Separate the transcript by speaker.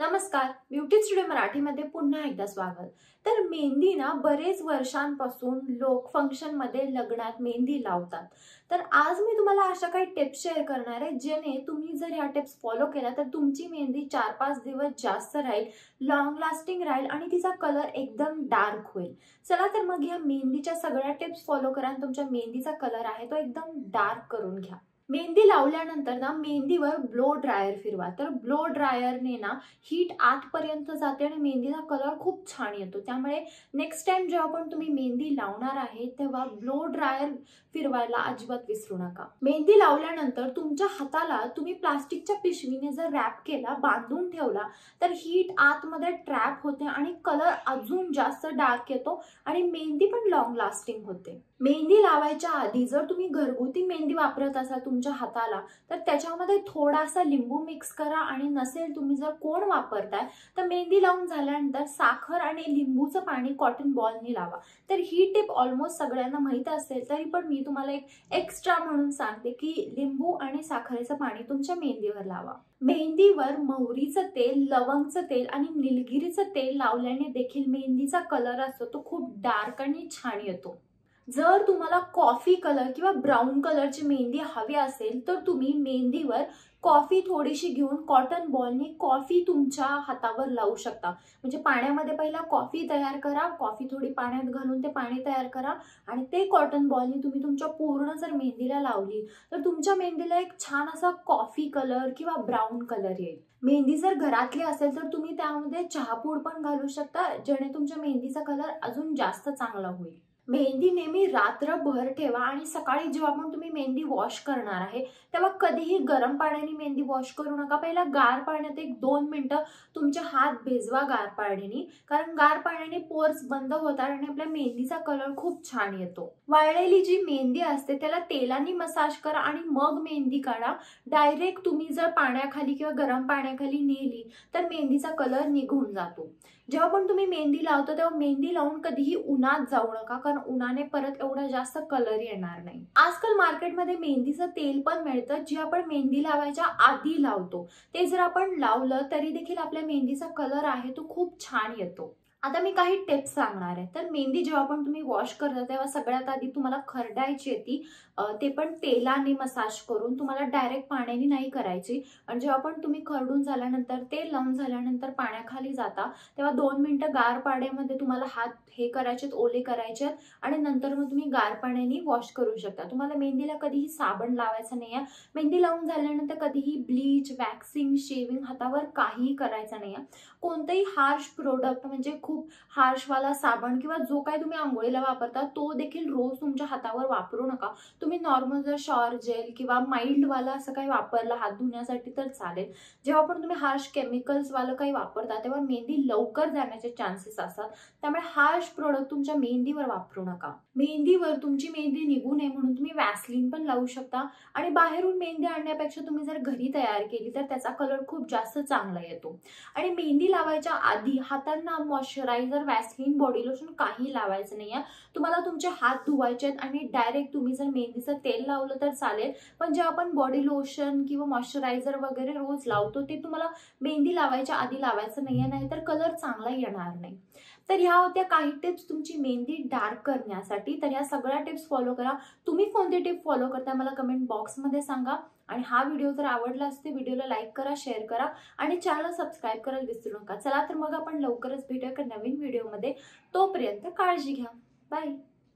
Speaker 1: नमस्कार, beauty studio मराठीमध्ये पुन्हा एकदा स्वागत। तर मेहंदी ना बरेच वर्षांपासून लोक फंक्शन मध्ये लग्नात मेहंदी लावतात। तर आज मी तुम्हाला अशा काही टिप्स शेअर करणार आहे जेणे तुम्ही जर ह्या टिप्स फॉलो केल्या तर तुमची मेहंदी 4-5 दिवस जास्त राहील, लॉंग लास्टिंग राहील आणि तिचा कलर एकदम डार्क होईल। चला तर मग ह्या मेहंदीच्या सगळ्या टिप्स फॉलो करा आणि तुमच्या मेहंदीचा कलर आहे तो एकदम डार्क करून घ्या। मेहंदी लावल्यानंतर ना मेहंदीवर ब्लो ड्रायर फिरवा। तर ब्लो ड्रायरने ना हीट आतपर्यंत जाते आणि मेहंदीचा कलर खूप छान येतो। त्यामुळे नेक्स्ट टाइम जेव्हा पण तुम्ही मेहंदी लावणार आहे तेव्हा ब्लो ड्रायर फिरवायला अजिबात विसरू नका। मेहंदी लावल्यानंतर तुमच्या हाताला तुम्ही प्लास्टिकच्या पिशवीने जर रॅप केला, बांधून ठेवला तर हीट आतमध्ये ट्रॅप होते आणि कलर अजून जास्त डार्क येतो आणि मेहंदी पण लॉंग लास्टिंग होते। मेहंदी लावायच्या आधी जर तुम्ही घरगुती मेहंदी वापरत असाल तुमच्या हाताला तर त्याच्यामध्ये थोडासा लिंबू मिक्स करा आणि नसेल तुम्ही जर कोण वापरताय तर मेहंदी लावून झाल्यानंतर साखर आणि लिंबूचं पाणी कॉटन बॉलनी लावा। तर ही टिप ऑलमोस्ट सगळ्यांना माहित असेल तरी पण मी तुम्हाला एक एक्स्ट्रा म्हणून सांगते की लिंबू आणि साखरेचं पाणी तुमच्या मेहंदीवर लावा। मेहंदीवर मोहरीचं तेल, लवंगचं तेल आणि निलगिरीचं तेल लावल्याने देखील मेहंदीचा कलर असतो तो खूप डार्क आणि छान येतो। जर तुम्हाला कॉफी कलर किंवा ब्राउन कलरची मेहंदी हवी असेल तर तुम्ही मेहंदीवर कॉफी थोडीशी घेऊन कॉटन बॉलनी कॉफी तुमच्या हातावर लावू शकता। म्हणजे पाण्यामध्ये पहिला कॉफी तयार करा, कॉफी थोडी पाण्यात घालून ते पाणी तयार करा आणि ते कॉटन बॉलनी तुम्ही तुमच्या पूर्ण जर मेहंदीला लावली तर तुमच्या मेहंदीला एक छान असा कॉफी कलर किंवा ब्राउन कलर येईल। मेहंदी जर घरातली असेल तर तुम्ही त्यामध्ये चहापूड पण घालू शकता जेणे तुमच्या मेहंदीचा कलर अजून जास्त चांगला होईल। मेहंदी नेहमी रात्रभर ठेवा आणि सकाळी जेव्हा पण तुम्ही मेहंदी वॉश करणार आहे तेव्हा कधीही गरम पाण्याने मेहंदी वॉश करू नका। पहिला गार पाण्यात 1-2 मिनिटं तुमचे हात भिजवा गार पाण्याने, कारण गार पाण्याने पोर्स बंद होतात आणि आपल्या मेहंदीचा कलर खूप छान येतो। वाळलेली जी मेहंदी असते त्याला तेलाने मसाज करा आणि मग मेहंदी काढा। डायरेक्ट तुम्ही जर पाण्याखाली किंवा गरम पाण्याखाली नेली तर मेहंदीचा कलर निघून जातो। जेव्हा पण तुम्ही मेहंदी लावता तेव्हा मेहंदी लावून कधीही उन्हात जाऊ नका, कारण उन्हाने परत एवढा जास्त कलर येणार नाही। आजकाल मार्केटमध्ये मेहंदीचं तेल पण मिळतं जे आपण मेहंदी लावायच्या आधी लावतो। ते जर आपण लावलं तरी देखील आपल्या मेहंदीचा कलर आहे तो खूप छान येतो। आता मी काही टिप्स सांगणार आहे। तर मेहंदी जेव्हा पण तुम्ही वॉश करता तेव्हा सगळ्यात आधी तुम्हाला खरडायची ती ते पण तेलाने मसाज करून, तुम्हाला डायरेक्ट पाण्याने नाही करायची। आणि जेव्हा पण तुम्ही खरडून झाल्यानंतर तेल लावून झाल्यानंतर पाण्याखाली जाता तेव्हा 2 मिनिटं गार पाण्यामध्ये तुम्हाला हात हे करायचे, ओले करायचे आणि नंतर मग तुम्ही गार पाण्याने वॉश करू शकता। तुम्हाला मेहंदीला कधीही साबण लावायचं नाही आहे। मेहंदी लावून झाल्यानंतर कधीही ब्लीच, वॅक्सिंग, शेविंग हातावर काहीही करायचं नाही आहे। कोणतेही हार्श प्रोडक्ट म्हणजे खूप हार्शवाला साबण किंवा जो काही तुम्ही आंघोळीला वापरता तो देखील रोज तुमच्या हातावर वापरू नका। तुम्ही नॉर्मल जर शॉवर जेल किंवा माइल्ड वाला असं काही वापरला हात धुण्यासाठी तर चालेल। जेव्हा पण तुम्ही हार्श केमिकल्स वाला काही वापरता तेव्हा मेहंदी लवकर जाण्याचे चान्सेस असतात, त्यामुळे हार्श प्रोडक्ट तुमच्या मेहंदीवर वापरू नका। मेहंदीवर तुमची मेहंदी निघू नये म्हणून तुम्ही वॅसलीन पण लावू शकता आणि बाहेरून मेहंदी आणण्यापेक्षा तुम्ही जर घरी तयार केली तर त्याचा कलर खूप जास्त चांगला येतो। आणि मेहंदी लावायच्या आधी हातांना मॉइश्चरायझर, वॅसलीन, बॉडी लोशन काही लावायचं नाही आहे। तुम्हाला तुमचे हात धुवायचे आहेत आणि डायरेक्ट तुम्ही जर मेहंदीचं तेल लावलं तर चालेल, पण जेव्हा आपण बॉडी लोशन किंवा मॉइश्चरायझर वगैरे रोज लावतो ते तुम्हाला मेहंदी लावायच्या आधी लावायचं नाही आहे, नाहीतर कलर चांगला येणार नाही। तर ह्या होत्या काही टिप्स तुमची मेहंदी डार्क करण्यासाठी। तर ह्या सगळ्या टिप्स फॉलो करा। तुम्ही कोणते टिप फॉलो करता मला कमेंट बॉक्समध्ये सांगा आणि हा व्हिडिओ जर आवडला असेल व्हिडिओला लाईक करा, शेअर करा आणि चॅनल सबस्क्राईब करायला विसरू नका। चला तर मग आपण लवकरच भेटूया एका नवीन व्हिडिओमध्ये। तोपर्यंत काळजी घ्या। बाय।